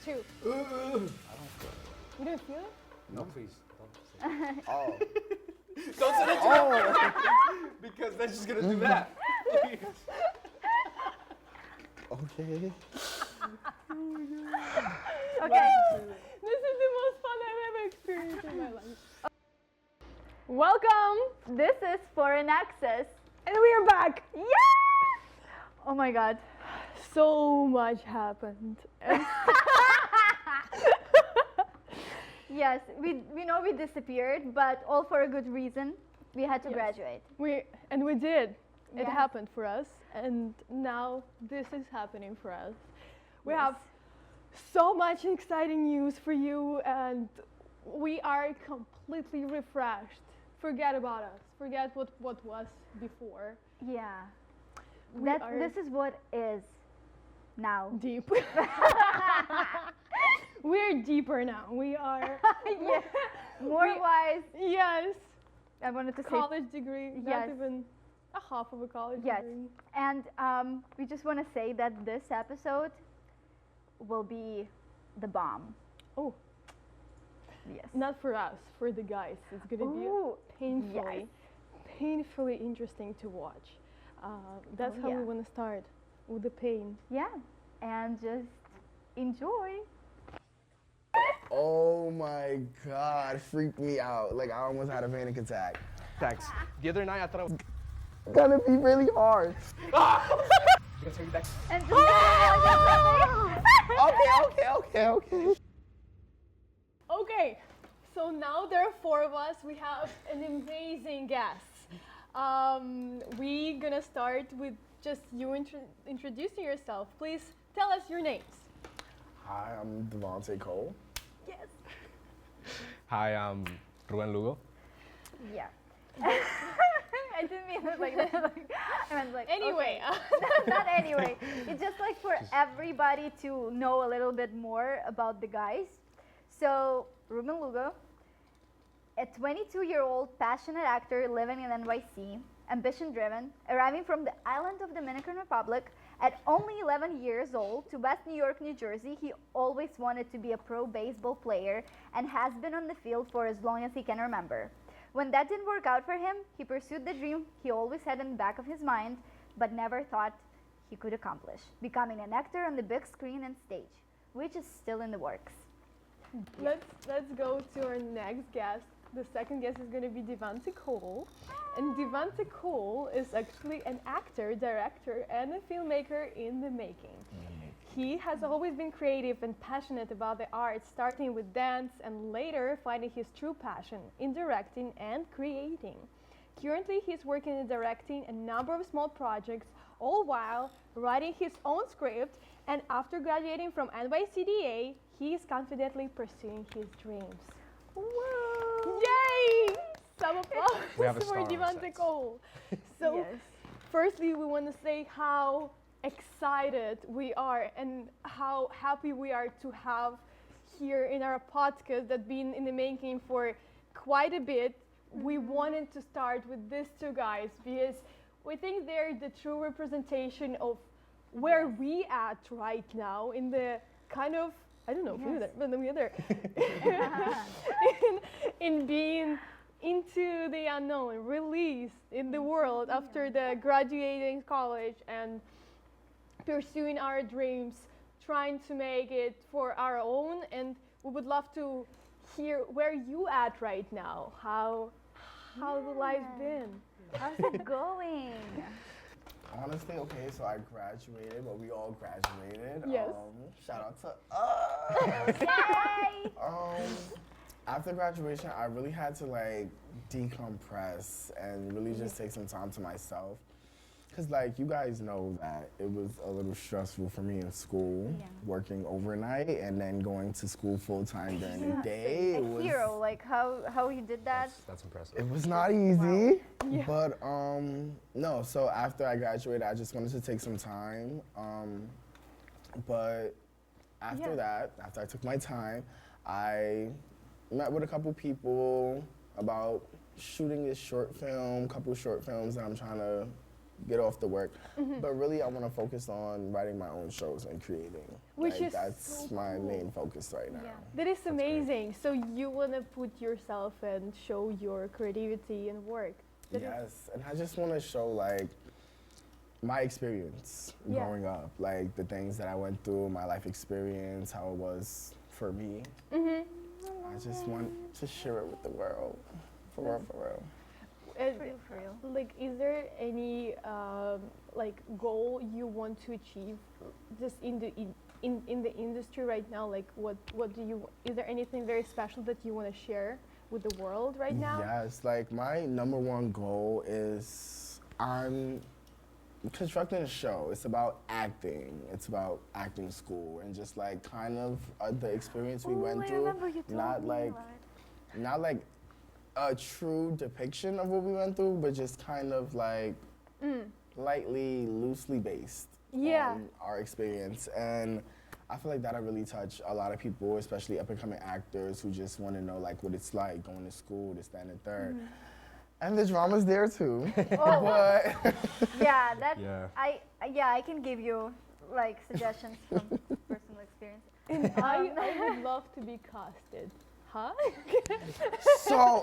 2. I don't feel it. You don't feel it? No, please. Don't say it. Oh. Don't say that because that's just gonna do that. Please. Okay. Okay. This is the most fun I've ever experienced in my life. Welcome. This is Foreign Access. And we are back. Yeah! Oh my god. So much happened. Yes, we know we disappeared, but all for a good reason. We had to Yes. graduate. We did. It Yeah. happened for us, and now this is happening for us. We Yes. have so much exciting news for you, and we are completely refreshed. Forget about us. Forget what was before. Yeah. We are This is what is now. deep. We're deeper now. We are. Yeah. More We- wise. Yes. I wanted to say. College degree. Not Yes. even a half of a college Yes. degree. And we just want to say that this episode will be the bomb. Oh. Yes. Not for us, for the guys. It's gonna Ooh, be painfully interesting to watch. That's how we yeah. want to start, with the pain. Yeah. And just enjoy. Oh my God, freaked me out. Like I almost had a panic attack. Thanks. The other night I thought I was Gonna be really hard. gonna take it back. And Okay. Okay, so now there are 4 of us. We have an amazing guest. We're gonna start with just you introducing yourself. Please tell us your names. Hi, I'm Devontae Cole. Yes. Hi, I'm Ruben Lugo. yeah. I didn't mean it like that. I meant like. Anyway, okay. Not anyway. It's just like for everybody to know a little bit more about the guys. So, Ruben Lugo, a 22-year-old passionate actor living in NYC, ambition-driven, arriving from the island of Dominican Republic at only 11 years old to West New York, New Jersey. He always wanted to be a pro baseball player and has been on the field for as long as he can remember. When that didn't work out for him, he pursued the dream he always had in the back of his mind, but never thought he could accomplish, becoming an actor on the big screen and stage, which is still in the works. let's go to our next guest. The second guest is going to be Devontae Cole. And Devontae Cole is actually an actor, director, and a filmmaker in the making. He has always been creative and passionate about the arts, starting with dance and later finding his true passion in directing and creating. Currently, he's working in directing a number of small projects, all while writing his own script, and after graduating from NYCDA, he is confidently pursuing his dreams. Whoa! Yay! Some applause We have a for star on Devontae set. Cole. So, Yes. firstly, we want to say how excited we are and how happy we are to have here in our podcast that's been in the making for quite a bit. We wanted to start with these 2 guys because we think they're the true representation of where we at right now in the kind of, I don't know, in being into the unknown, released in the world after the graduating college and pursuing our dreams, trying to make it for our own. And we would love to hear where you at right now. How the life been? How's it going? Honestly, okay, so I graduated, but we all graduated. Yes. Shout out to us. Yay! After graduation, I really had to like decompress and really just take some time to myself. Cause like you guys know that it was a little stressful for me in school, working overnight and then going to school full time during the day. A hero, like how you did that. That's impressive. It was not easy, Yeah. but no. So after I graduated, I just wanted to take some time. But after that, after I took my time, I met with a couple people about shooting this short film, couple short films that I'm trying to get off the work. But really, I want to focus on writing my own shows and creating. Which is that's so my cool. main focus right now. Yeah. That is amazing. So you want to put yourself and show your creativity and work. That is- Yes, and I just want to show like my experience Yeah. growing up, like the things that I went through, my life experience, how it was for me. Mhm. I just want to share it with the world, for real, for real. And, For real. like, is there any like goal you want to achieve just in the in the industry right now? Like, what do you? Is there anything very special that you want to share with the world right now? Yes, like my number one goal is I'm constructing a show. It's about acting. It's about acting school and just like kind of the experience we went I through. remember you told Not me like about it. not like a true depiction of what we went through, but just kind of like lightly, loosely based Yeah. on our experience. And I feel like that'll really touch a lot of people, especially up and coming actors who just want to know like what it's like going to school, this, that, and the third. And the drama's there too. But Yeah, that Yeah. I can give you like suggestions from personal experience. And I would love to be casted. Huh? so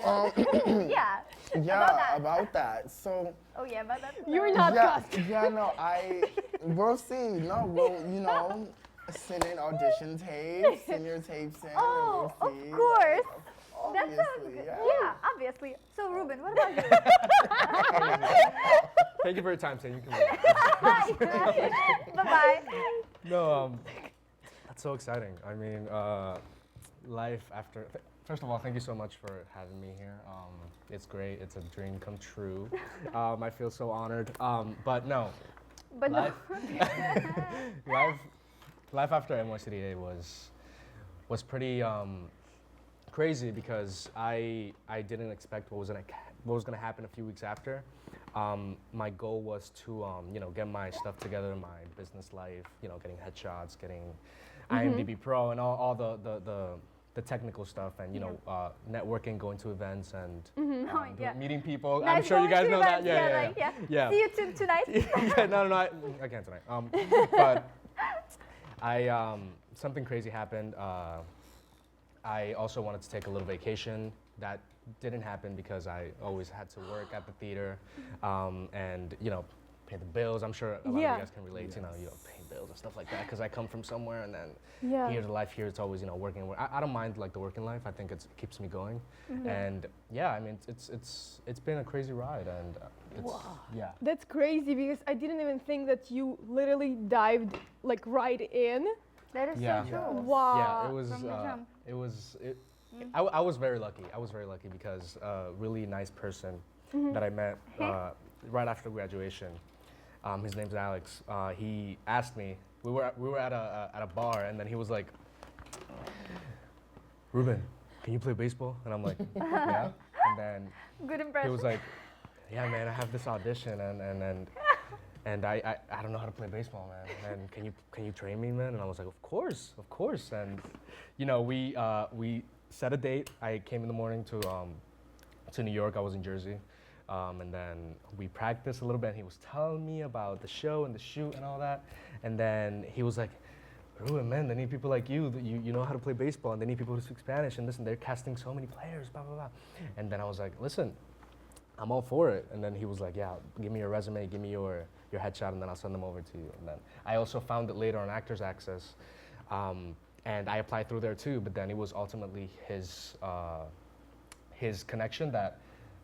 Yeah. yeah, About about that. So Oh yeah, but that's You're not yeah, casted. yeah, no, we'll see. No, we'll, send in audition tapes, send your tapes in. Oh, and of we'll see. course. That Obviously, sounds good. yeah. Yeah, obviously. So Ruben, what about you? Thank you for your time, Sam. You can leave. Bye bye. No, that's so exciting. I mean, life after. First of all, thank you so much for having me here. It's great. It's a dream come true. I feel so honored. But no, But no. life after NYCDA was pretty crazy because I didn't expect what was gonna happen a few weeks after. My goal was to get my stuff together in my business life, getting headshots, getting IMDb Pro, and all the technical stuff, and networking, going to events, and Oh, yeah. meeting people. Nice I'm sure you going guys to know that. events, Yeah. See you tonight. Yeah, no, I can't tonight. But something crazy happened. I also wanted to take a little vacation. That didn't happen because I always had to work at the theater, and pay the bills. I'm sure a lot of you Yeah. guys can relate. Paying bills and stuff like that. Because I come from somewhere, and then Yeah. here, the life here, it's always working. I don't mind like the working life. I think it keeps me going, and yeah, I mean it's been a crazy ride, and it's yeah. That's crazy because I didn't even think that you literally dived like right in. That is Yeah. so true. Wow. Yeah, it was. From the jump. It was. I was very lucky. I was very lucky because a really nice person that I met right after graduation. His name's Alex. He asked me. We were at a bar, and then he was like, "Ruben, can you play baseball?" And I'm like, "Yeah." And then Good he impression. was like, "Yeah, man, I have this audition, and I don't know how to play baseball, man. And can you train me, man?" And I was like, of course. And we set a date. I came in the morning to New York. I was in Jersey, and then we practiced a little bit. And he was telling me about the show and the shoot and all that. And then he was like, "Ruben, man, they need people like you. You know how to play baseball, and they need people who speak Spanish. And listen, they're casting so many players, blah blah blah." And then I was like, "Listen, I'm all for it." And then he was like, "Yeah, give me your resume, give me your headshot, and then I'll send them over to you." And then I also found it later on Actors Access, and I applied through there too. But then it was ultimately his connection that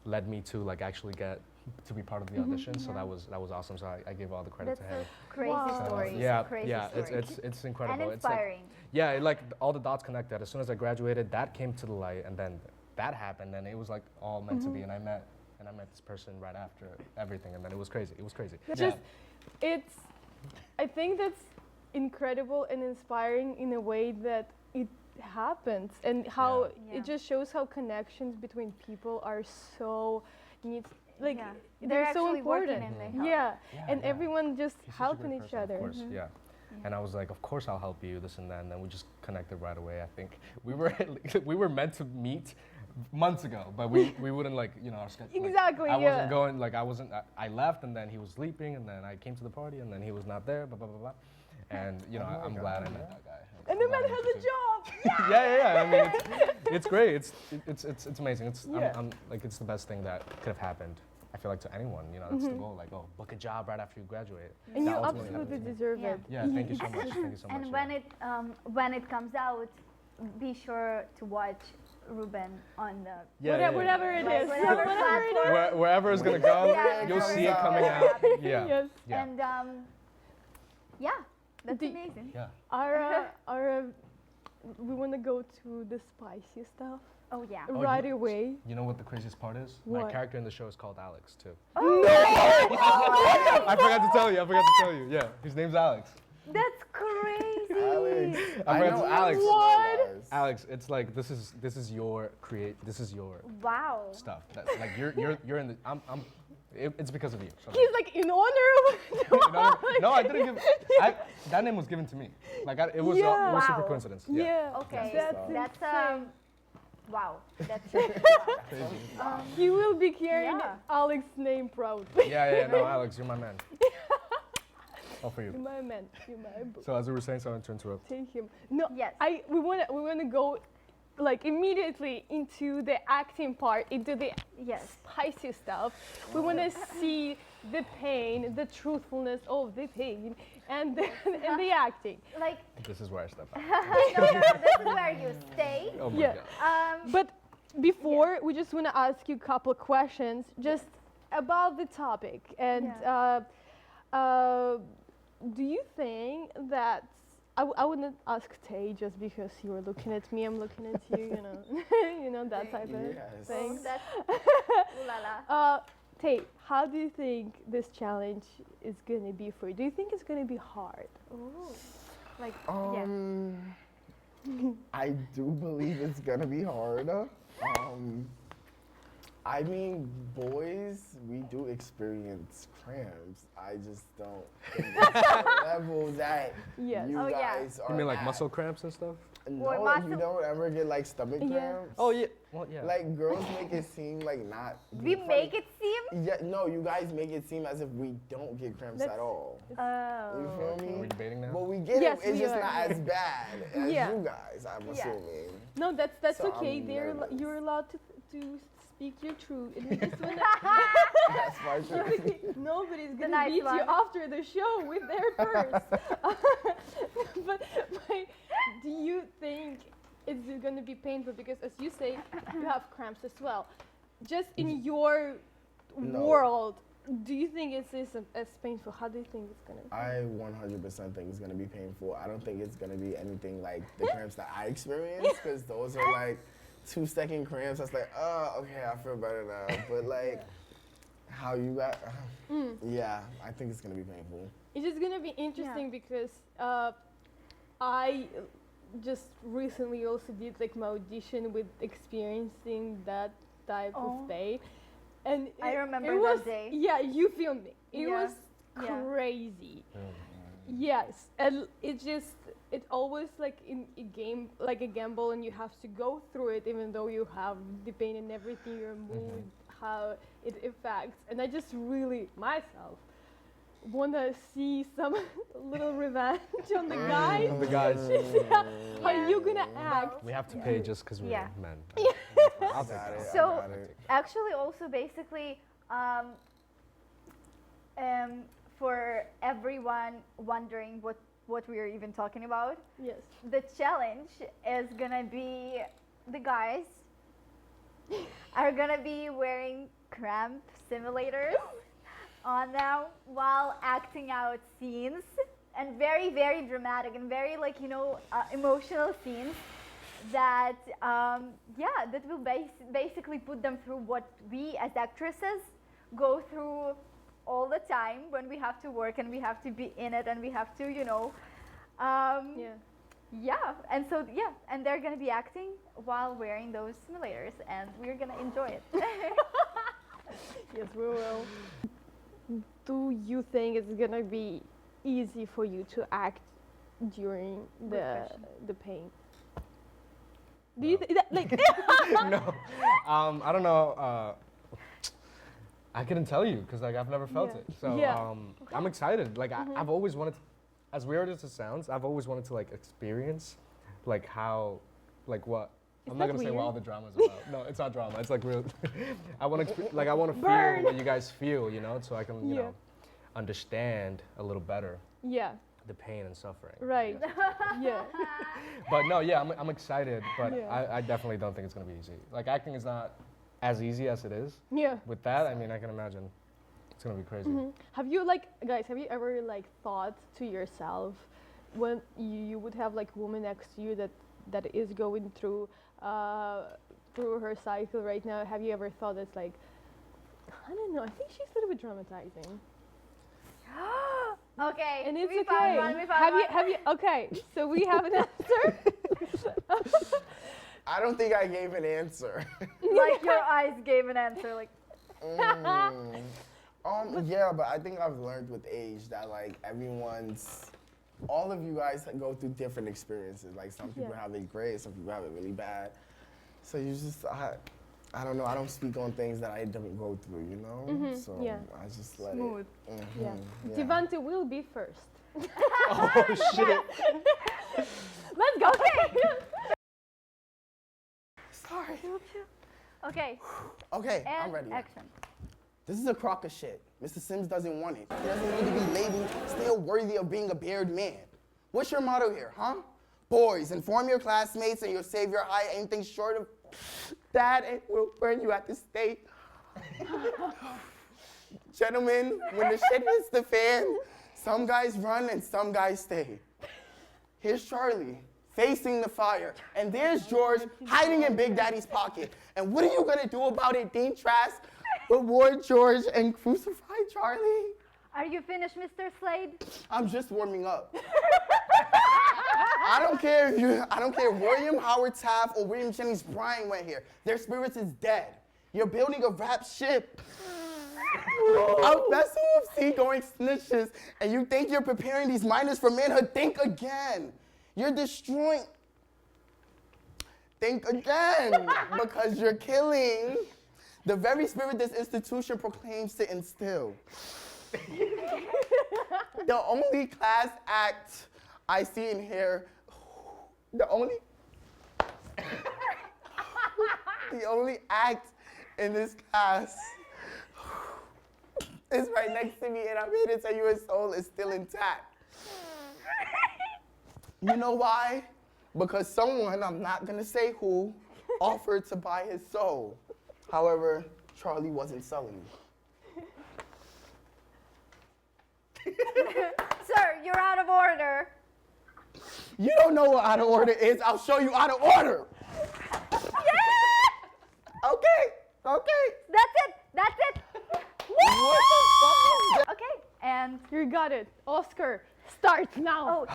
led me to like actually get to be part of the audition. So that was awesome. So I give all the credit That's to him. a crazy Wow. story. Yeah, Crazy yeah, story. it's incredible. and It's like, inspiring. yeah, like all the dots connected. As soon as I graduated, that came to the light, and then that happened, and it was like all meant to be. And I met this person right after everything, and then it was crazy. It was crazy. It's Yeah. just, I think that's incredible and inspiring in a way that it happens, and how Yeah. it just shows how connections between people are so needs. Like Yeah. they're, They're so actually working important. and they help. Yeah, Yeah, and yeah. everyone just He's such a helping great each person, other. Of course, yeah. And I was like, of course I'll help you, this and that. And then we just connected right away. I think we were we were meant to meet months ago, but we wouldn't like, you know, our schedule. Like, Exactly, I yeah. wasn't going, like I left and then he was sleeping and then I came to the party and then he was not there, blah, blah, blah, blah. And, you know, I'm glad I met that guy. And the I'm glad man I has met a you too. job. Yeah. I mean, it's great. It's amazing. Yeah. I'm like, it's the best thing that could have happened. I feel like to anyone, you know, that's the goal. Like, oh, book a job right after you graduate. And That you ultimately absolutely happens. deserve Yeah. it. Yeah, thank you so much. Thank you so much. And yeah. when it comes out, be sure to watch Ruben on the Whatever it like is. whatever Whatever it platform. is. Wherever it's gonna go, Yeah, you'll it's see it always coming gonna out. happen. Yeah. Yes. Yeah. And yeah, that's Do- amazing. Yeah. We want to go to the spicy stuff Oh yeah. Oh, right you- away. You know what the craziest part is? My What? character in the show is called Alex too. Oh, I forgot to tell you. Yeah, his name's Alex. that's crazy. Alex. I forgot to- Alex. What? Alex, it's like this is your Wow. stuff. Like you're in the it's because of you. So He's like in honor of no, I didn't give. That name was given to me. Like it was Yeah. it was super Wow. coincidence. Yeah. Okay. That's That's wow. That's Crazy. He will be carrying Yeah. Alex's name proudly. Yeah. No, Alex, you're my man. All for You're you. my man. You're my boo. So as we were saying, sorry to interrupt. Take him. No. Yes. We wanna go like immediately into the acting part, into the yes. spicy stuff. We want to see the pain, the truthfulness of the pain, and the acting. Like This is where I step out. no, this is where you stay. Oh my Yeah. god. But before, we just want to ask you a couple of questions just about the topic. And do you think that I wouldn't ask Tay just because you were looking at me, I'm looking at you, you know, you know that type of Yes. thing. That's ooh la la. Tay, how do you think this challenge is gonna be for you? Do you think it's gonna be hard? Ooh. Like I do believe it's gonna be hard. I mean, boys, we do experience cramps. I just don't think it's the level that Yes. you Oh, yeah. guys are You mean like at. muscle cramps and stuff? No, Or you muscle- don't ever get like stomach Yeah. cramps. Oh yeah. Well yeah. Like girls make it seem like not. we being make funny. it seem. Yeah, no, you guys make it seem as if we don't get cramps That's- at all. You Oh. feel Are we me? debating now? But we get Yes, it. It's we just are. not as bad as Yeah. you guys. I'm Yeah. assuming. No, that's So okay. I'm nervous. You're allowed to speak your truth. And we just wanna, That's my truth. nobody's The gonna nice beat you one. after the show with their purse. but do you think it's gonna be painful? Because as you say, you have cramps as well. Just in your No. world, do you think it's as painful? How do you think it's gonna be? I 100% think it's gonna be painful. I don't think it's gonna be anything like the cramps that I experienced, because those are like 2-second cramps. That's like, oh, okay, I feel better now. But like, how you got? Yeah, I think it's gonna be painful. It's just gonna be interesting because I just recently also did like my audition with experiencing that type Oh. of pain, and I remember it that was, day. Yeah, you filmed me. It Yeah. was Yeah. crazy. Yes, and it always like in a game, like a gamble, and you have to go through it, even though you have the pain and everything, your mood, how it affects. And I just really myself wanna see some little revenge on the guys. The guys. How you gonna act? We have to pay just because we're Yeah. men. I'll take it. So- I got it. Actually, also basically, for everyone wondering what we are even talking about, Yes. the challenge is gonna be the guys are gonna be wearing cramp simulators on them while acting out scenes, and very, very dramatic and very like, you know, emotional scenes that that will basically put them through what we as actresses go through all the time when we have to work and we have to be in it and we have to, you know, and so and they're gonna be acting while wearing those simulators, and we're gonna enjoy it. Yes, we will. Do you think it's gonna be easy for you to act during Good question. the pain? Do you like? No, I don't know. I couldn't tell you because like I've never felt Yeah. it. So Yeah. I'm excited. Like I've always wanted, to, as weird as it sounds, I've always wanted to like experience, like how, like what. I'm not that gonna say what weird? all the drama's about. No, it's not drama. It's like real. I want to like I want to feel Burn. what you guys feel, you know, so I can you Yeah. know understand a little better Yeah. the pain and suffering. Right. Yeah. But no, yeah, I'm excited, but Yeah. I definitely don't think it's gonna be easy. Like acting is not as easy as it is. Yeah. With that, I mean, I can imagine it's gonna be crazy. Have you like guys? Have you ever like thought to yourself when you would have like a woman next to you that is going through her cycle right now? Have you ever thought it's like I don't know? I think she's a little bit dramatizing. Okay. And it's we okay. Found one, we found one. Have you? Okay, so we have an answer. I don't think I gave an answer. Like your eyes gave an answer. Like Yeah, but I think I've learned with age that like all of you guys go through different experiences. Like some people Yeah. have it great, some people have it really bad. So you just, I don't know, I don't speak on things that I didn't go through, you know? So yeah. I just let smooth. it. Yeah. Yeah. Devante will be first. Oh shit! Let's go. Sorry. Okay. Okay, And I'm ready. action. This is a crock of shit. Mr. Sims doesn't want it. He doesn't need to be labeled still worthy of being a bearded man. What's your motto here, huh? Boys, inform your classmates and you'll save your eye. Anything short of that and will burn you at the stake. Gentlemen, when the shit hits the fan, some guys run and some guys stay. Here's Charlie, facing the fire. And there's George, hiding in Big Daddy's pocket. And what are you gonna do about it, Dean Trask? Reward George and crucify Charlie? Are you finished, Mr. Slade? I'm just warming up. I don't care if William Howard Taft or William Jennings Bryan went here. Their spirits is dead. You're building a rap ship. A vessel of seagoing snitches, and you think you're preparing these miners for manhood? Think again. You're destroying. Think again, because you're killing the very spirit this institution proclaims to instill. The only class act I see in here, the only act in this class is right next to me, and I'm here to tell you his soul is still intact. You know why? Because someone, I'm not gonna say who, offered to buy his soul. However, Charlie wasn't selling me. Sir, you're out of order. You don't know what out of order is. I'll show you out of order. Yeah! Okay. That's it. What the fuck is that? Okay, and You got it. Oscar, start now. oh,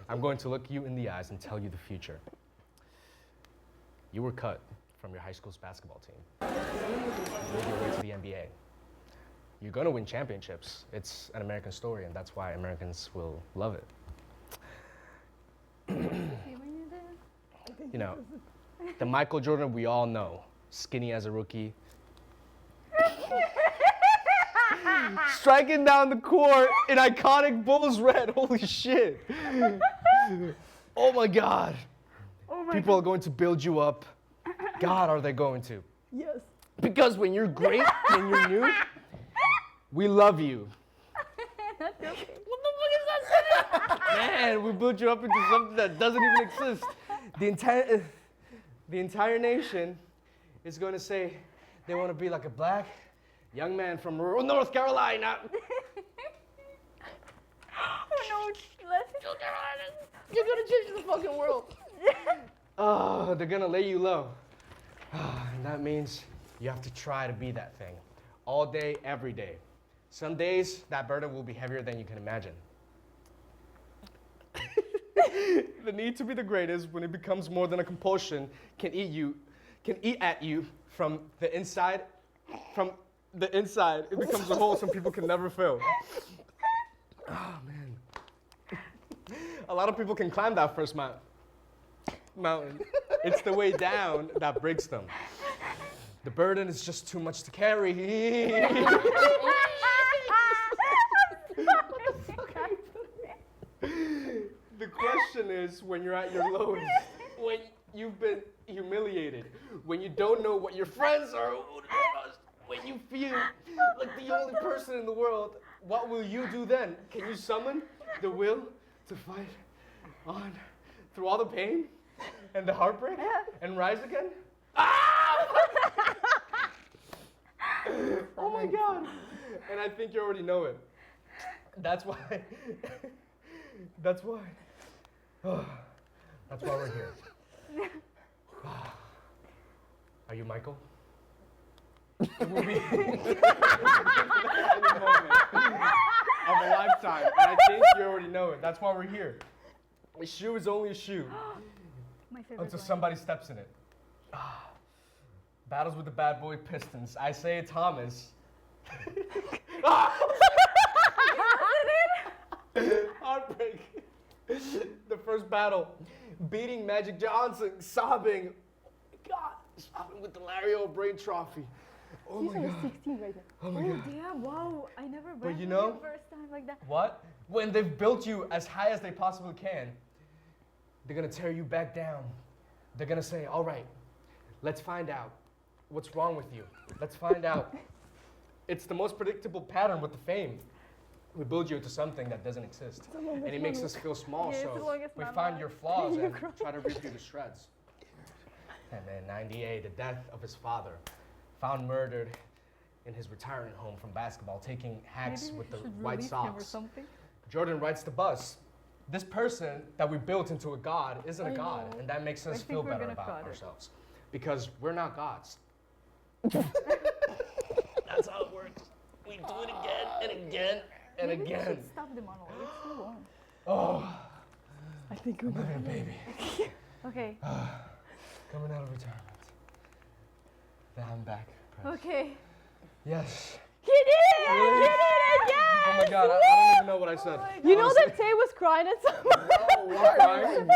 I'm going to look you in the eyes and tell you the future. You were cut from your high school's basketball team. You made your way to the NBA. You're gonna win championships. It's an American story, and that's why Americans will love it. You know, the Michael Jordan we all know, skinny as a rookie. Striking down the court in iconic Bulls red. Holy shit. Oh my God. People are going to build you up. God, are they going to? Yes. Because when you're great and you're new, we love you. What the fuck is that? Man, we built you up into something that doesn't even exist. The entire nation is going to say they want to be like a black young man from rural North Carolina. Oh no, let's You're gonna change the fucking world. Oh, they're gonna lay you low. And that means you have to try to be that thing. All day, every day. Some days, that burden will be heavier than you can imagine. The need to be the greatest, when it becomes more than a compulsion, can eat at you from the inside. From the inside, it becomes a hole some people can never fill. Oh, man. A lot of people can climb that first mountain. mountain. It's the way down that breaks them. The burden is just too much to carry. The question is, when you're at your lowest, when you've been humiliated, when you don't know what your friends are, when you feel like the only person in the world, what will you do then? Can you summon the will to fight on through all the pain and the heartbreak and rise again? Ah! Oh my God. And I think you already know it. That's why. That's why. That's why we're here. Are you Michael? It will be the moment of a lifetime, and I think you already know it. That's why we're here. A shoe is only a shoe My favorite until one. somebody steps in it. Battles with the bad boy Pistons. Isaiah Thomas. Heartbreak. The first battle. Beating Magic Johnson. Sobbing. God. Sobbing with the Larry O'Brien trophy. Oh He's my only God. 16 right now. Oh my Oh, God. damn, wow. I never But went you with know- the first time like that. What? When they've built you as high as they possibly can, they're gonna tear you back down. They're gonna say, all right, let's find out what's wrong with you. Let's find out. It's the most predictable pattern with the fame. We build you into something that doesn't exist. And it makes us feel small, Yeah, it's the so longest we memoir. find your flaws and try to rip you to shreds. And then 98, the death of his father, found murdered in his retirement home from basketball, taking hacks with the White Sox. Jordan writes the bus. This person that we built into a god isn't a I god, know. and that makes us think feel we're better gonna about cut it. ourselves. Because we're not gods. That's how it works. We do it again and again and Maybe we again. should stop the monologue. It's too long. Oh, I think we're I'm having a good. baby. Okay. Coming out of retirement. Then I'm back. Press. Okay. Yes. He did it! Really? He did it! Yes! Oh my God, I don't even know what I said. You know Honestly. that Tay was crying at some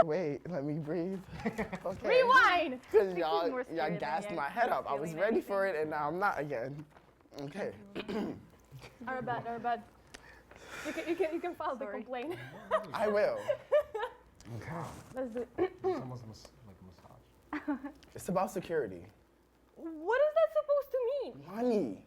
Wait, let me breathe. Okay. Rewind! Because This y'all, is more y'all scary than gassed the my actual head up. I was feeling ready for anything. it, and now I'm not again. Okay. Arabad. You can file the Sorry. complaint. I will. Okay. Let's do it. It's almost like a massage. It's about security. What is that supposed to mean? Money.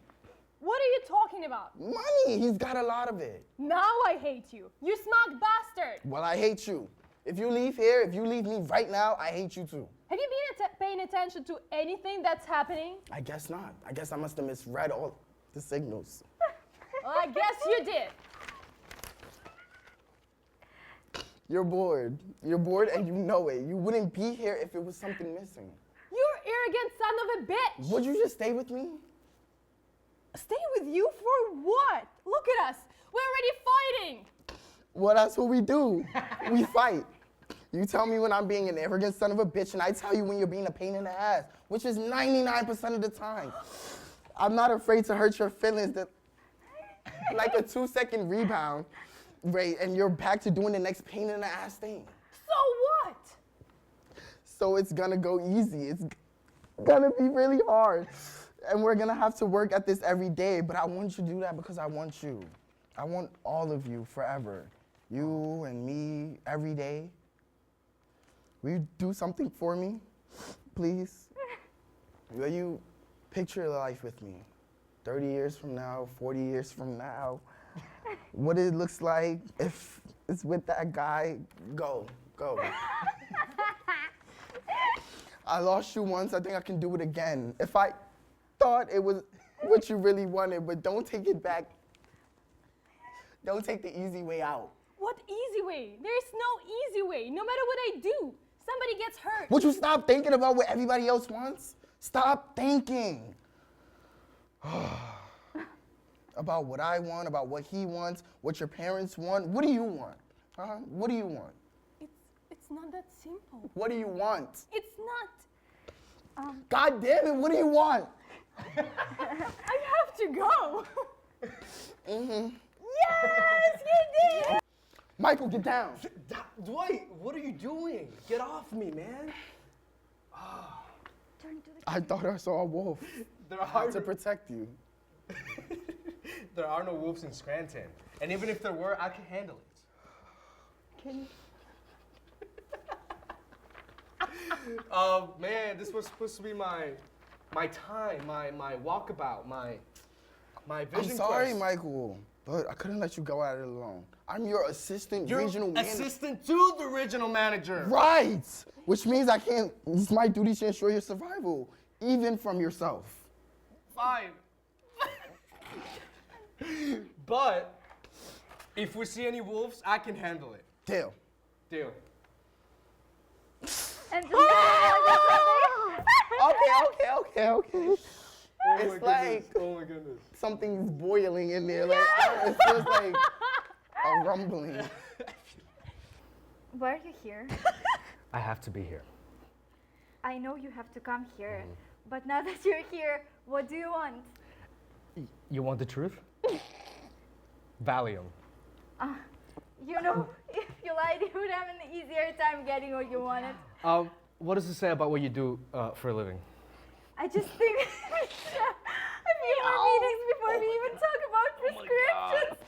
What are you talking about? Money. He's got a lot of it. Now I hate you. You smug bastard. Well, I hate you. If you leave here, if you leave me right now, I hate you too. Have you been paying attention to anything that's happening? I guess not. I guess I must have misread all the signals. Well, I guess you did. You're bored. You're bored and you know it. You wouldn't be here if it was something missing. You arrogant son of a bitch. Would you just stay with me? Stay with you for what? Look at us. We're already fighting. Well, that's what we do. We fight. You tell me when I'm being an arrogant son of a bitch, and I tell you when you're being a pain in the ass, which is 99% of the time. I'm not afraid to hurt your feelings that like a 2-second rebound rate, and you're back to doing the next pain in the ass thing. So what? So it's gonna go easy. It's gonna be really hard. And we're gonna have to work at this every day, but I want you to do that because I want you. I want all of you forever. You and me, every day. Will you do something for me, please? Will you picture life with me? 30 years from now, 40 years from now, what it looks like if it's with that guy, go. I lost you once, I think I can do it again. If I thought it was what you really wanted, but don't take it back. Don't take the easy way out. What easy way? There's no easy way. No matter what I do, somebody gets hurt. Would you stop thinking about what everybody else wants? Stop thinking. About what I want, about what he wants, what your parents want. What do you want? Huh? What do you want? It's not that simple. What do you want? It's not. God damn it, what do you want? I have to go. Mm-hmm. Yes, you did. Michael, get down. Dwight, what are you doing? Get off me, man. Turn to the I thought I saw a wolf. There I had to protect you. There are no wolves in Scranton. And even if there were, I can handle it. Can Man, this was supposed to be my time, my walkabout, my vision I'm sorry, quest. Michael, but I couldn't let you go at it alone. I'm your assistant You're regional manager. assistant to the regional manager. Right! Which means I can't, it's my duty to ensure your survival, even from yourself. Fine. But if we see any wolves, I can handle it. Deal. Deal. And just Okay. Oh It's my like- goodness. Oh my goodness. Something's boiling in there. Like, it feels like a rumbling. Why are you here? I have to be here. I know you have to come here, but now that you're here, what do you want? You want the truth? Valium. You know, if you lied, you would have an easier time getting what you wanted. What does it say about what you do for a living? I just think a few more meetings before we even talk about prescriptions.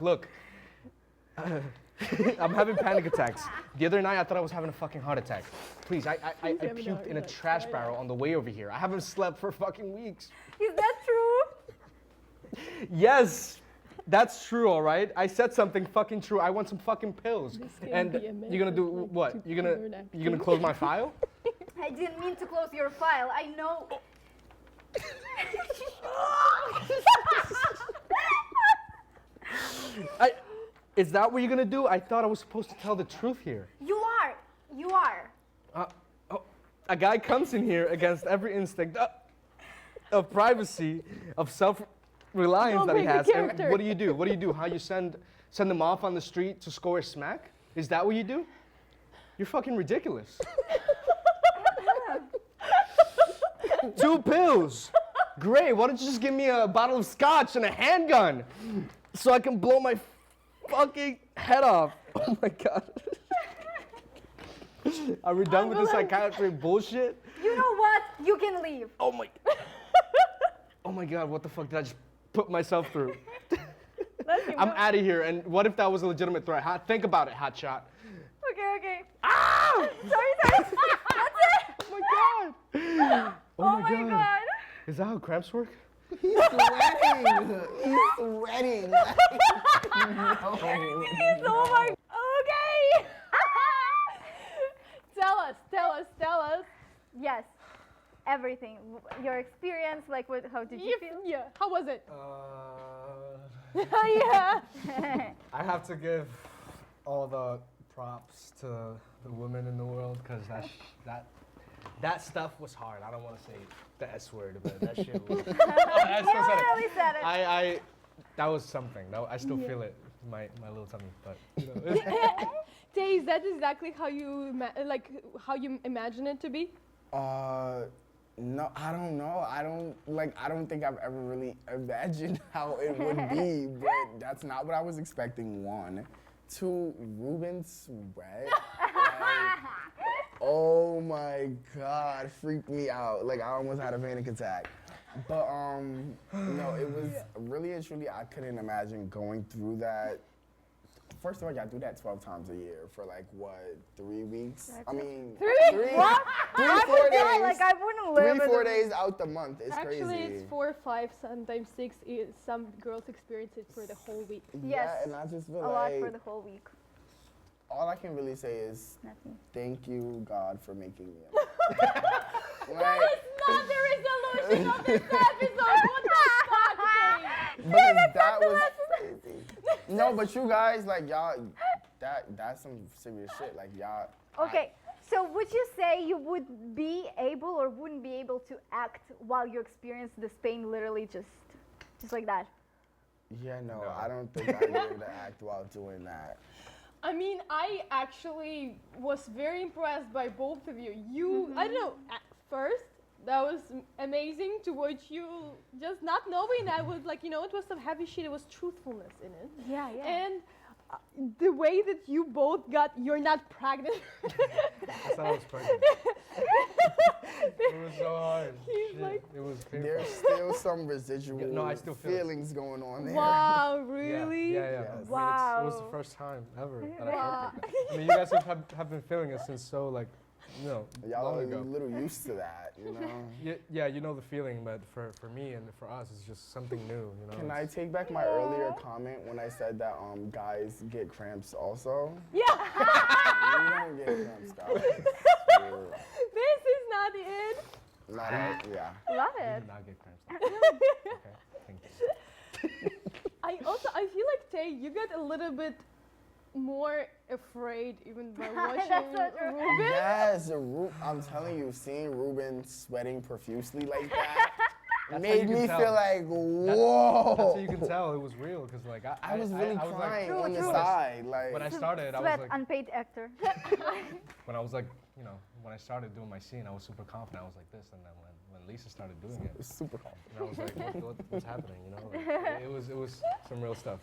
Look. I'm having panic attacks. The other night I thought I was having a fucking heart attack. Please, I having a puked heart in a attack trash right barrel now. on the way over here. I haven't slept for fucking weeks. Is that true? Yes, that's true, all right? I said something fucking true. I want some fucking pills. This can And be a you're gonna do method, like, what? to You're gonna cover that you're gonna thing. close my file? I didn't mean to close your file. I know. Is that what you're gonna do? I thought I was supposed to tell the truth here. You are. You are. A guy comes in here against every instinct of privacy, of self-reliance Don't that he break the has. And character. what do you do? What do you do? How you send them off on the street to score a smack? Is that what you do? You're fucking ridiculous. 2 pills. Great. Why don't you just give me a bottle of scotch and a handgun so I can blow my fucking head off? Oh my god. Are we done with the psychiatric bullshit? You know what? You can leave. Oh my. Oh my god, what the fuck did I just put myself through? I'm out of here. And what if that was a legitimate threat? Think about it, hotshot. Okay. Ah! Sorry. That's it. Oh my god. Oh my god. Is that how cramps work? He's sweating. He's sweating. No. Oh my. Okay. Tell us. Yes. Everything. Your experience, like what? How did you feel? Yeah. How was it? I Yeah. have to give all the props to the women in the world because that stuff was hard. I don't want to say the S word, but that shit was. I still You said it. really said it. I that was something. I still feel it in my little tummy, but you know. Tay, is that exactly how you how you imagine it to be? No, I don't know. I don't think I've ever really imagined how it would be, but that's not what I was expecting, 1. 2, Ruben sweat. Like, oh my God, freaked me out. Like, I almost had a panic attack. But, no, it was really and truly, I couldn't imagine going through that. First of all, y'all do that 12 times a year for like, what, 3 weeks? I mean, 3 weeks? What? 3, I 4 would days. die, like I wouldn't live. 3, with 4 it. days out the month. It's Actually, crazy. it's 4, 5, sometimes 6. Some girls experience it for the whole week. Yeah, Yes. and I just feel A lot like for the whole week. all I can really say is Nothing. thank you, God, for making me a man. Like, It's not the resolution of this episode. What the fuck, Tay? because that was crazy. No, but you guys, like y'all, that's some serious shit. Like y'all. Okay, so would you say you would be able or wouldn't be able to act while you experience this pain literally just like that? Yeah, no, No. I don't think I'd be able to act while doing that. I mean, I actually was very impressed by both of you. You, I don't know, at first, That was amazing to watch you just not knowing. I was like, it was some heavy shit. It was truthfulness in it. Yeah, yeah. And the way that you both you're not pregnant. I thought I was pregnant. It was so hard. He's Shit, like- it was painful. There's still some residual Yeah, no, I still feel it. feelings going on there. Wow, Yeah, really? Yeah, yeah. Yes. I mean, it was Wow. the first time ever that Wow. I felt like that. I mean, you guys have been feeling it since so like, Y'all long are ago. a little used to that, you know? Yeah, you know the feeling, but for me and for us, it's just something new, Can I take back my earlier comment when I said that guys get cramps also? Yeah. We don't get cramps, guys. This is not it. Not it, yeah. Love You it. did not get cramps. Okay, thank you. I feel like Tay, you get a little bit more afraid even by watching That's so true. Ruben. Yes, I'm telling you, seeing Ruben sweating profusely like that That's how made you can me tell. feel like, That's whoa. how you can tell it was real, because like I was really I was like, crying True, on the true. side. Like, when I started, I Sweat, was like, unpaid actor. when I was like, when I started doing my scene, I was super confident. I was like this, and then when Lisa started doing it, it's super calm. and I was like, what's happening? Like, it was some real stuff.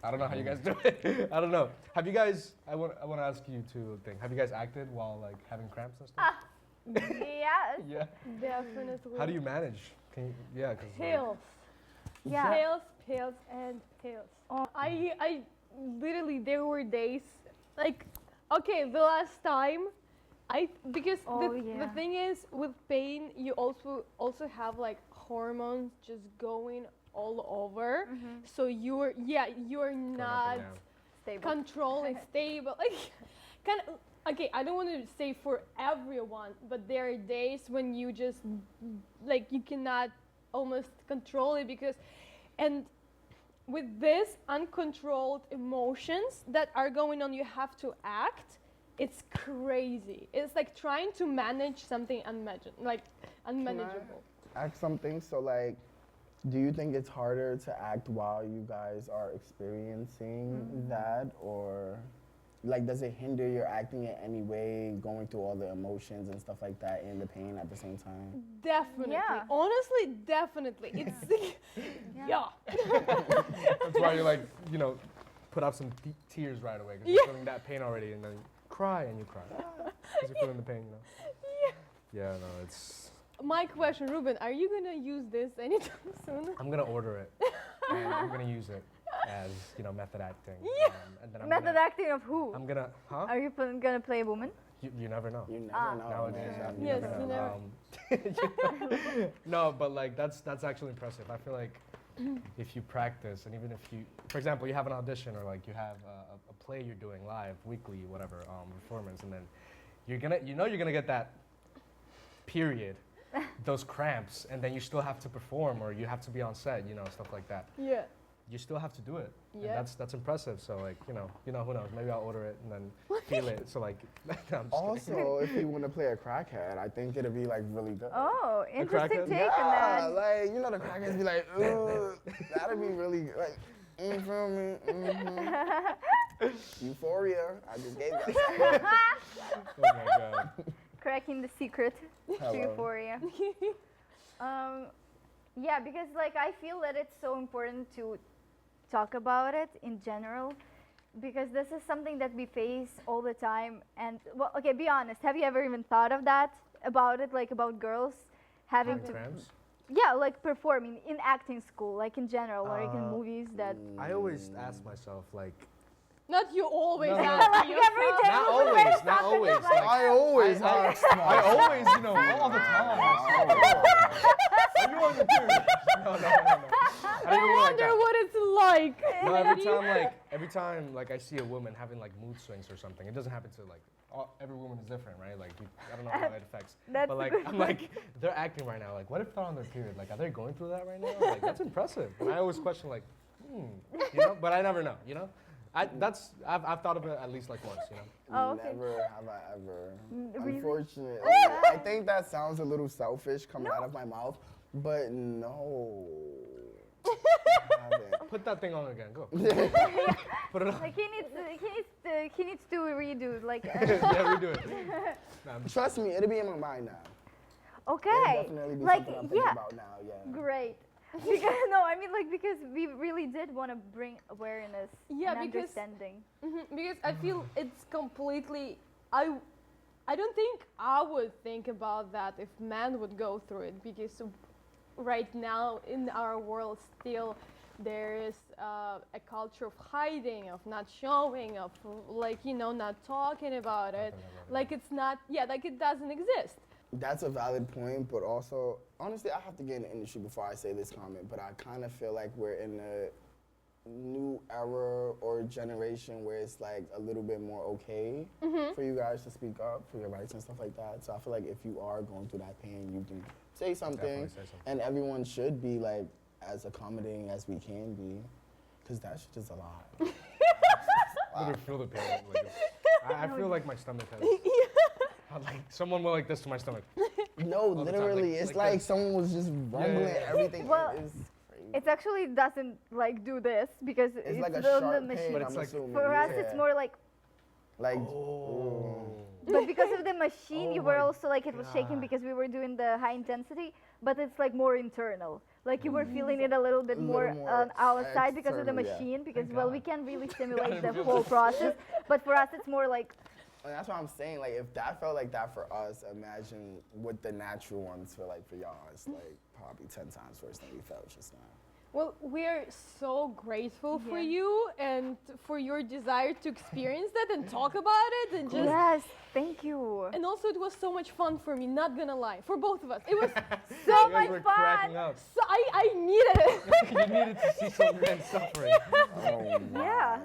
I don't know how you guys do it. I don't know. Have you guys? I want to ask you two things. Have you guys acted while like having cramps and stuff? Yes. Yeah. Definitely. How do you manage? Can you? Yeah, because Pills. Yeah. Pills, and pills. Oh. I literally, there were days, like, okay, the last time, because Oh, the yeah. thing is, with pain, you also have like hormones just going all over. So you're not down. Stable. controlling, stable, like, kind of. Okay, I don't want to say for everyone, but there are days when you just, like, you cannot almost control it and with this uncontrolled emotions that are going on, you have to act. It's crazy. It's like trying to manage something unmanageable. Ask something. So, like, do you think it's harder to act while you guys are experiencing that, or like does it hinder your acting in any way, going through all the emotions and stuff like that and the pain at the same time? Definitely. Yeah. Honestly, definitely. It's yeah. That's why you like, put out some tears right away because you're feeling that pain already, and then you cry and you cry because you're feeling the pain. Yeah, no, it's. My question, Ruben, are you gonna use this anytime soon? I'm gonna order it, and I'm gonna use it as method acting. And then Method acting of who? I'm gonna, huh? Are you gonna play a woman? You never know. You never know. Nowadays, man. Yes, you you never. No, but like that's actually impressive. I feel like if you practice, and even if you, for example, you have an audition or like you have a play you're doing live, weekly, whatever, performance, and then you're gonna get that period, those cramps, and then you still have to perform or you have to be on set, stuff like that. Yeah. You still have to do it. Yeah. And that's impressive. So like, who knows? Maybe I'll order it and then feel it. So like, I'm just kidding. Also, if you want to play a crackhead, I think it'd be like really good. Oh, interesting crackhead? take on Yeah, that. like the crackheads be like, ugh, that'd be really good. Like, you feel me? Euphoria. I just gave that. Oh my god. Cracking the secret to Hello. euphoria. Yeah, because like I feel that it's so important to talk about it in general, because this is something that we face all the time. And well, okay, be honest. Have you ever even thought of that about it, like about girls having to, Cramps? yeah, like performing in acting school, like in general, or like in Uh, movies that. I always ask myself like, Not you always No, no, have no. Like every day. not was a always, very not topic always. of, like, I always I ask myself. always, all the time. Are you on the period? No. I don't I mean like wonder that. what it's like. No, every time like I see a woman having like mood swings or something, it doesn't happen to like every woman is different, right? Like I don't know how it affects. That's But like I'm like they're acting right now. Like what if they're on their period? Like are they going through that right now? Like that's impressive. And I always question like, but I never know. I've thought of it at least like once. Oh, okay. Never have I ever. Really? Unfortunately, I think that sounds a little selfish coming out of my mouth, but no. I haven't. put that thing on again. Go. Put it on. Like he needs to redo like. Yeah, redo it. Nah, I'm just- Trust me, it'll be in my mind now. Okay. It'll definitely be Like something I'm thinking yeah. about now. Yeah. Great. Because, no, I mean like because we really did want to bring awareness Yeah, and because- understanding. Because I feel it's completely. I don't think I would think about that if men would go through it, because right now in our world still there is a culture of hiding, of not showing, of like not talking about it, like it's not like it doesn't exist. That's a valid point, but also, honestly, I have to get in the industry before I say this comment, but I kind of feel like we're in a new era or generation where it's like a little bit more okay for you guys to speak up for your rights and stuff like that. So I feel like if you are going through that pain, you can say something, Definitely say something. and everyone should be like as accommodating as we can be, because that shit is a lot. Literally feel the pain. Like I feel like my stomach has. Like someone went like this to my stomach. No, the time, literally, like- it's like like this. someone was just rumbling yeah. everything. Well, It was crazy. It actually doesn't like do this because It's like a on the sharp machine. pain, But it's I'm like- assuming. For us, it's yeah. more like. like. Oh. But because of the machine, Oh you were my also like it was shaking God. because we were doing the high intensity, but it's like more internal. Like you were feeling it a little bit A little more more on our side because of the external, yeah. machine. Because Thank well, we God. can't really simulate the feel whole that. process. But for us, it's more like And that's what I'm saying. Like, if that felt like that for us, imagine what the natural ones feel like for y'all. It's like probably 10 times worse than we felt just now. Well, we're so grateful for Yeah. you and for your desire to experience that and talk about it and just. yes, thank you. And also, it was so much fun for me. Not gonna lie, for both of us, it was You so guys much were fun. cracking up. So I needed it. You needed to see some men suffering. Oh my. Yeah.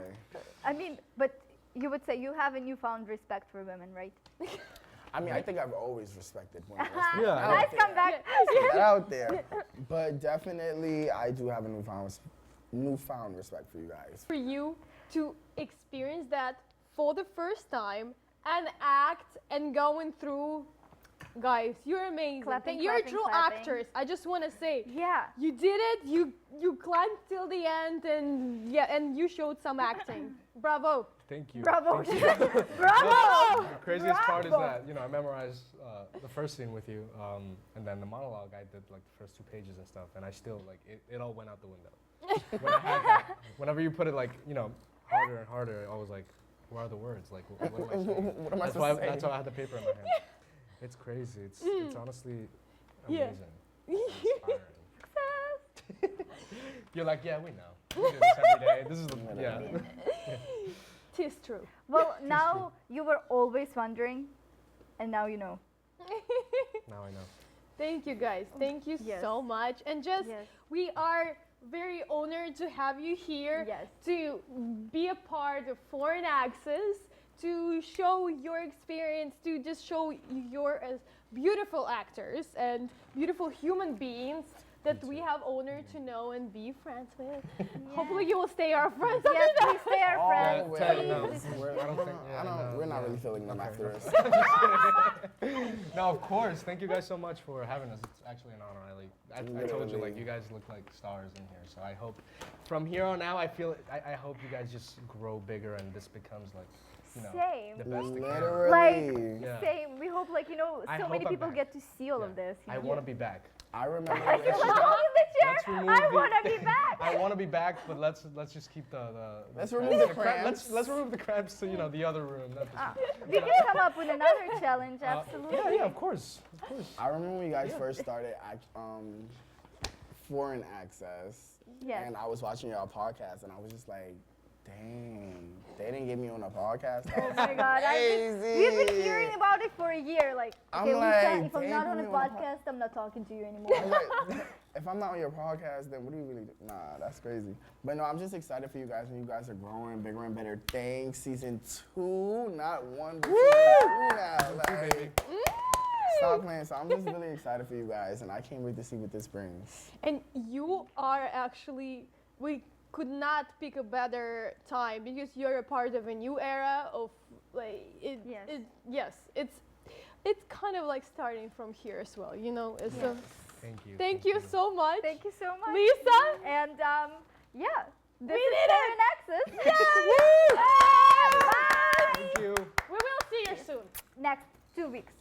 I mean, but you would say you have a newfound respect for women, right? I mean, I think I've always respected women. Yeah. Nice comeback. Get out there. But definitely, I do have a newfound respect for you guys. For you to experience that for the first time and act and going through. Guys, you're amazing. Clapping, you're clapping, true clapping. actors. I just want to say. Yeah. You did it. You climbed till the end, and you showed some acting. Bravo. Thank you. Bravo. Thank you. Bravo. The craziest part is Bravo. that, I memorized the first scene with you, and then the monologue, I did like the first 2 pages and stuff, and I still, like, it all went out the window. When I had that, whenever you put it, like, harder and harder, I was like, where are the words? Like, what am I saying? What am I That's supposed why, to say? that's why I had the paper in my hand. It's crazy. It's honestly Yeah. amazing. Inspiring. You're like, yeah, we know. We do this every day. This is the, yeah. Tis true. Well, now you were always wondering, and now you know. Now I know. Thank you guys. Thank you Yes. so much. And just Yes. we are very honored to have you here Yes. to be a part of Foreign Access, to show your experience, to just show you're as beautiful actors and beautiful human beings that we have honor to know and be friends with. Hopefully you will stay our friends after Yes, that. please stay our friends. Always. Tell you no. We're, I don't think- yeah, no, we're not yeah. really feeling them Okay. after this. No, of course. Thank you guys so much for having us. It's actually an honor. I told you, like, you guys look like stars in here. So I hope from here on out, I hope you guys just grow bigger and this becomes like, Same. the best it can. Literally. Like, Yeah. same. We hope, like, I so hope many I'm people back. get to see all Yeah. of this. I want to be back. I remember. I feel like all in the chair. Let's remove I the- want to be back. I want to be back, but let's just keep the Let's cramps. remove the cramps. cramps. Let's remove the cramps to the other room. Not this We can come up with another challenge, room. absolutely. Yeah, of course. I remember when you guys Yeah. first started Foreign Access, Yes. and I was watching y'all podcast, and I was just like, dang, they didn't get me on a podcast. That Oh was my God. We've been hearing about it for a year. Like, I'm okay, like, Lisa, if I'm dang, not on a put me on a podcast, I'm not talking to you anymore. I was like, if I'm not on your podcast, then what do you really do? Nah, that's crazy. But no, I'm just excited for you guys, and you guys are growing bigger and better. Dang, season 2, not 1, but season 2 now. Like, baby. stop playing. So I'm just really excited for you guys, and I can't wait to see what this brings. And you are actually, we could not pick a better time because you're a part of a new era of like Yes. it's kind of like starting from here as well, So Thank you. thank you so much, Thank you so much. Lisa. And yeah, This is Foreign Access. Thank you. We will see you soon. Next 2 weeks.